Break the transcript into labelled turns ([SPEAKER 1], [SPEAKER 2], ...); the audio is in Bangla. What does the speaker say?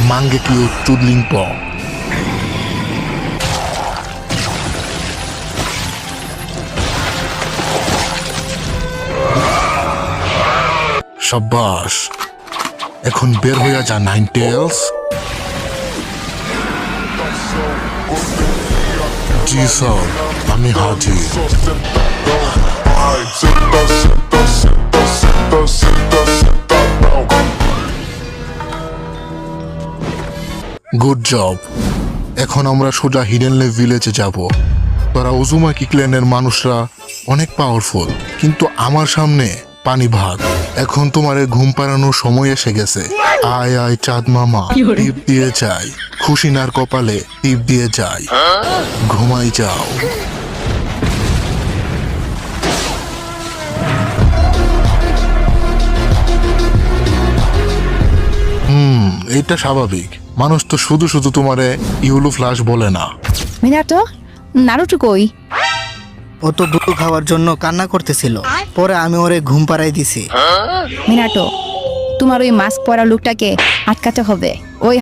[SPEAKER 1] Mangekyo Tudlingpo. সাব্বাস, এখন বের হইয়া যা নাইন টেলস। জি স্যার, আমি হাজির। Good job. এখন আমরা সোজা হিডেনলে ভিলেজে যাব। তোরা উজুমাকি ক্ল্যানের মানুষরা অনেক পাওয়ারফুল, কিন্তু আমার সামনে পানি ভাত। এখন তোমারে ঘুম পাড়ানোর সময় এসে গেছে। আয় আয় চাঁদ মামা, টিপ দিয়ে যাই। খুশিনার কপালে টিপ দিয়ে যাই। ঘুমাই যাও। এটা স্বাভাবিক। মানুষ তো শুধু শুধু তোমারে ইউলু ফ্লাশ বলে না।
[SPEAKER 2] মিনাটো, নারুটো কই?
[SPEAKER 3] ও তো দুধ খাওয়ার জন্য কান্না করতেছিল, পরে আমি ওরে ঘুম পাড়াই দিছি।
[SPEAKER 2] মিনাটো, তোমার ওই মাস্ক পরা লোকটাকে আটকাতে হবে। ওই